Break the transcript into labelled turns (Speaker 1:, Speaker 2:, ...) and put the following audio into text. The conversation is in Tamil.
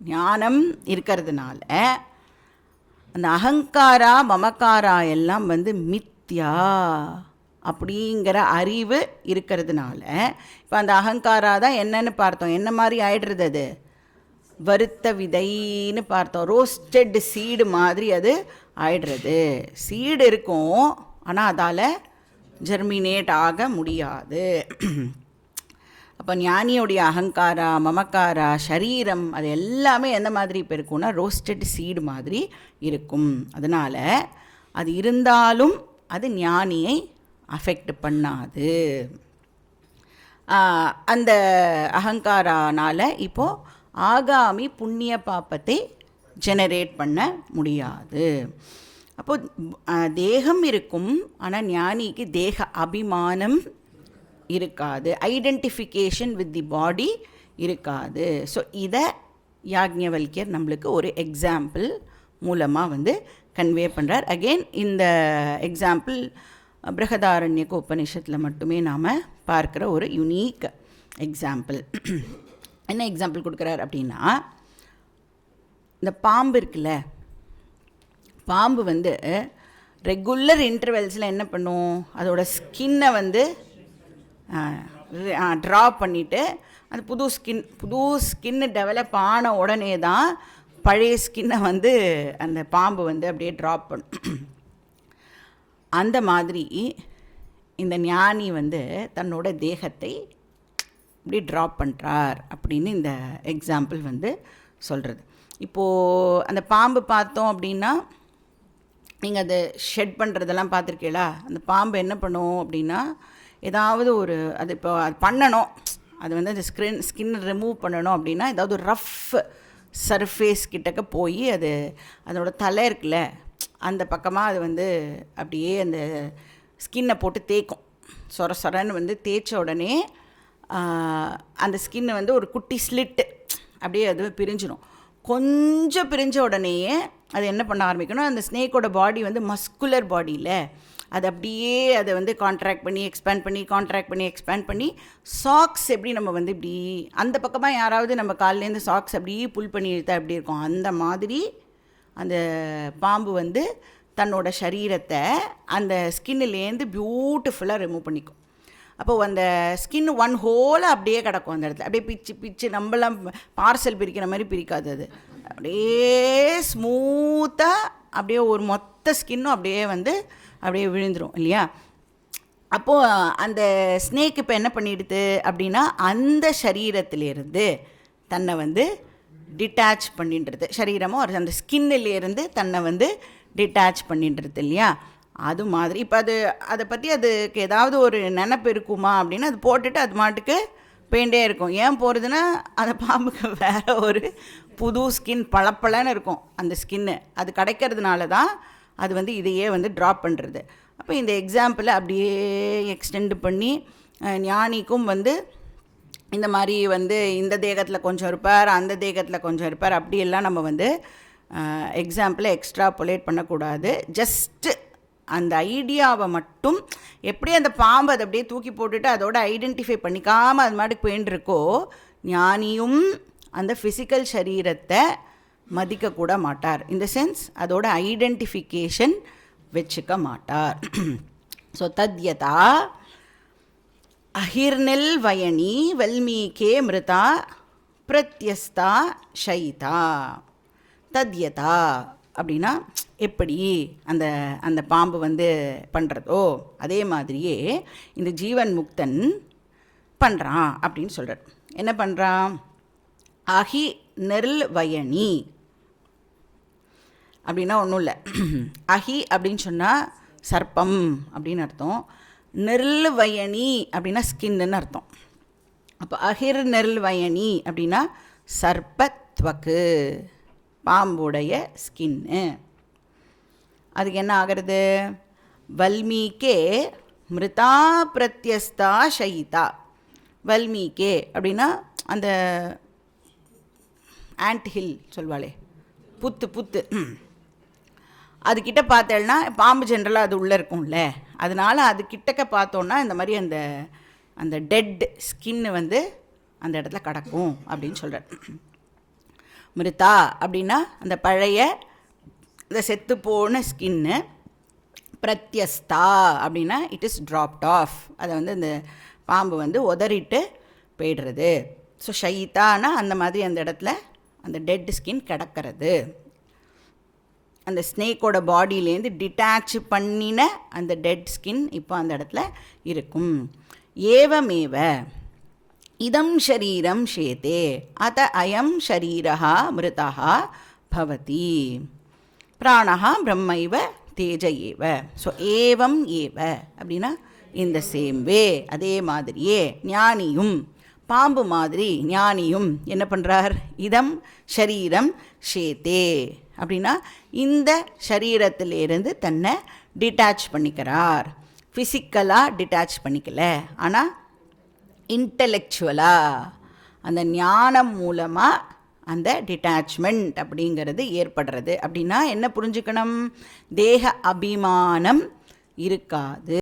Speaker 1: ஞானம் இருக்கிறதுனால அந்த அகங்காரா மமக்காரா எல்லாம் மித்யா அப்படிங்கிற அறிவு இருக்கிறதுனால இப்போ அந்த அகங்காரா தான் என்னன்னு பார்த்தோம். என்ன மாதிரி ஆயிடுறது? அது வறுத்த விதைன்னு பார்த்தோம். ரோஸ்டட் சீடு மாதிரி அது ஆயிடுறது. சீடு இருக்கும், ஆனால் அதால் ஜெர்மினேட் ஆக முடியாது. அப்போ ஞானியோடைய அகங்காரா மமக்காரா சரீரம் அது எல்லாமே எந்த மாதிரி இப்போ இருக்கும்னா ரோஸ்டட் சீடு மாதிரி இருக்கும். அதனால் அது இருந்தாலும் அது ஞானியை அஃபெக்ட் பண்ணாது. அந்த அகங்காரானால் இப்போது ஆகாமி புண்ணிய பாப்பத்தை ஜெனரேட் பண்ண முடியாது. அப்போது தேகம் இருக்கும், ஆனால் ஞானிக்கு தேக அபிமானம் இருக்காது, ஐடென்டிஃபிகேஷன் வித் தி பாடி இருக்காது. ஸோ இதை யாக்ஞவல்கியர் நம்மளுக்கு ஒரு எக்ஸாம்பிள் மூலமாக கன்வே பண்ணுறார். அகெயின் இந்த எக்ஸாம்பிள் பிருஹதாரண்யக உபனிஷத்தில் மட்டுமே நாம் பார்க்குற ஒரு யுனீக் எக்ஸாம்பிள். என்ன எக்ஸாம்பிள் கொடுக்குறார் அப்படின்னா, இந்த பாம்பு இருக்குல்ல, பாம்பு ரெகுலர் இன்டர்வெல்ஸில் என்ன பண்ணும், அதோட ஸ்கின்னை ட்ரா பண்ணிவிட்டு அந்த புது ஸ்கின்னு டெவலப் ஆன உடனே தான் பழைய ஸ்கின்னை அந்த பாம்பு அப்படியே ட்ராப் பண்ணும். அந்த மாதிரி இந்த ஞானி தன்னோட தேகத்தை இப்படி ட்ராப் பண்ணுறார் அப்படின்னு இந்த எக்ஸாம்பிள் சொல்கிறது. இப்போது அந்த பாம்பு பார்த்தோம் அப்படின்னா, நீங்கள் அதை ஷெட் பண்ணுறதெல்லாம் பார்த்துருக்கீங்களா? அந்த பாம்பு என்ன பண்ணும் அப்படின்னா, ஏதாவது ஒரு அது இப்போ அது பண்ணணும், அது அந்த ஸ்கின் ரிமூவ் பண்ணணும் அப்படின்னா ஏதாவது ஒரு ரஃப் சர்ஃபேஸ் கிட்டக்க போய் அது அதோட தலை இருக்குல்ல அந்த பக்கமாக அது அப்படியே அந்த ஸ்கின்னை போட்டு தேய்க்கும். சொர சொரன்னு தேய்ச்ச உடனே அந்த ஸ்கின்னு ஒரு குட்டி ஸ்லிட்டு அப்படியே அது பிரிஞ்சிடும். கொஞ்சம் பிரிஞ்ச உடனேயே அது என்ன பண்ண ஆரம்பிக்கணும், அந்த ஸ்னேக்கோட பாடி மஸ்குலர் பாடியில் அது அப்படியே அதை கான்ட்ராக்ட் பண்ணி எக்ஸ்பேண்ட் பண்ணி கான்ட்ராக்ட் பண்ணி எக்ஸ்பேண்ட் பண்ணி சாக்ஸ் எப்படி நம்ம இப்படி அந்த பக்கமாக யாராவது நம்ம கால்லேருந்து சாக்ஸ் அப்படியே புல் பண்ணி இழுத்தா எப்படி இருக்கும், அந்த மாதிரி அந்த பாம்பு தன்னோட சரீரத்தை அந்த ஸ்கின்னுலேருந்து பியூட்டிஃபுல்லாக ரிமூவ் பண்ணிக்கும். அப்போது அந்த ஸ்கின் ஒன் ஹோலாக அப்படியே கிடக்கும் அந்த இடத்துல, அப்படியே பிச்சு பிச்சு நம்மளாம் பார்சல் பிரிக்கிற மாதிரி பிரிக்காது, அது அப்படியே ஸ்மூத்தாக அப்படியே ஒரு மொத்த ஸ்கின்னும் அப்படியே அப்படியே விழுந்துடும் இல்லையா. அப்போது அந்த ஸ்னேக் இப்போ என்ன பண்ணிடுது அப்படின்னா, அந்த சரீரத்திலேருந்து தன்னை டிட்டாச் பண்ணின்றது, சரீரமோ அந்த ஸ்கின்னிலேருந்து தன்னை டிட்டாச் பண்ணின்றது இல்லையா. அது மாதிரி இப்போ அதை பற்றி அதுக்கு ஏதாவது ஒரு நினப்பு இருக்குமா அப்படின்னா, அது போட்டுட்டு அது மாட்டுக்கு பெயிண்டே இருக்கும். ஏன் போகிறதுன்னா, அந்த பாம்புக்கு வேறு ஒரு புது ஸ்கின் பளப்பளன்னு இருக்கும் அந்த ஸ்கின்னு, அது கிடைக்கிறதுனால தான் அது இதையே ட்ராப் பண்ணுறது. அப்போ இந்த எக்ஸாம்பிளை அப்படியே எக்ஸ்டெண்ட் பண்ணி ஞானிக்கும் இந்த மாதிரி இந்த தேகத்தில் கொஞ்சம் இருப்பார், அந்த தேகத்தில் கொஞ்சம் இருப்பார், அப்படியெல்லாம் நம்ம எக்ஸாம்பிளை எக்ஸ்ட்ராபுலேட் பண்ணக்கூடாது. ஜஸ்ட்டு அந்த ஐடியாவை மட்டும், எப்படி அந்த பாம்பு அதை அப்படியே தூக்கி போட்டுட்டு அதோட ஐடென்டிஃபை பண்ணிக்காமல் அது மாட்டுக்கு போயின்ட்டுருக்கோ, ஞானியும் அந்த ஃபிசிக்கல் சரீரத்தை மதிக்கக்கூட மாட்டார். இந்த சென்ஸ் அதோட ஐடென்டிஃபிகேஷன் வச்சுக்க மாட்டார். ஸோ தத்யதா அஹிர்நெல் வயனி வல்மீகே மிருதா பிரத்யஸ்தா ஷயிதா. தத்யதா அப்படின்னா எப்படி அந்த அந்த பாம்பு பண்ணுறதோ அதே மாதிரியே இந்த ஜீவன் முக்தன் பண்ணுறான் அப்படின்னு சொல்கிறார். என்ன பண்ணுறான்? அஹி நெல் வயனி அப்படின்னா ஒன்றும் இல்லை. அஹி அப்படின்னு சொன்னால் சர்ப்பம் அப்படின்னு அர்த்தம், நெல் வயனி அப்படின்னா ஸ்கின்னு அர்த்தம். அப்போ அஹிர் நெல் வயனி அப்படின்னா சர்ப்பத்வக்கு, பாம்புடைய ஸ்கின்னு. அதுக்கு என்ன ஆகிறது? வல்மீகே மிருதா பிரத்யஸ்தா ஷயிதா. வல்மீகே அப்படின்னா அந்த ஆண்ட் ஹில் சொல்வாளே, புத்து அதுக்கிட்ட பார்த்தேன்னா பாம்பு ஜென்ரலாக அது உள்ளே இருக்கும்ல, அதனால் அது கிட்டக்க பார்த்தோன்னா இந்த மாதிரி அந்த அந்த டெட் ஸ்கின்னு அந்த இடத்துல கிடக்கும் அப்படின்னு சொல்கிறார். மிருதா அப்படின்னா அந்த பழைய இந்த செத்துப்போன ஸ்கின்னு. பிரத்யஸ்தா அப்படின்னா இட் இஸ் ட்ராப்ட் ஆஃப், அதை வந்து அந்த பாம்பு வந்து உதறிட்டு போய்டுறது. ஸோ ஷயிதானா அந்த மாதிரி அந்த இடத்துல அந்த டெட் ஸ்கின் கிடக்கிறது. அந்த ஸ்னேக்கோட பாடியிலேருந்து டிட்டாச் பண்ணின அந்த டெட் ஸ்கின் இப்போ அந்த இடத்துல இருக்கும். ஏவமேவ இதம் ஷரீரம் ஷேதே அத அயம் ஷரீரா மிருதா பவதி பிராணஹா பிரம்மைவ தேஜ ஏவ. ஸோ ஏவம் ஏவ அப்படின்னா இந்த சேம் வே, அதே மாதிரியே ஞானியும் பாம்பு மாதிரி ஞானியும் என்ன பண்ணுறார், இதம் ஷரீரம் ஷேதே அப்படின்னா இந்த ஷரீரத்திலிருந்து தன்னை டிட்டாச் பண்ணிக்கிறார். ஃபிசிக்கலாக டிட்டாச் பண்ணிக்கல, ஆனால் இன்டலெக்சுவலாக அந்த ஞானம் மூலமாக அந்த டிட்டாச்மெண்ட் அப்படிங்கிறது ஏற்படுறது. அப்படின்னா என்ன புரிஞ்சுக்கணும், தேக அபிமானம் இருக்காது.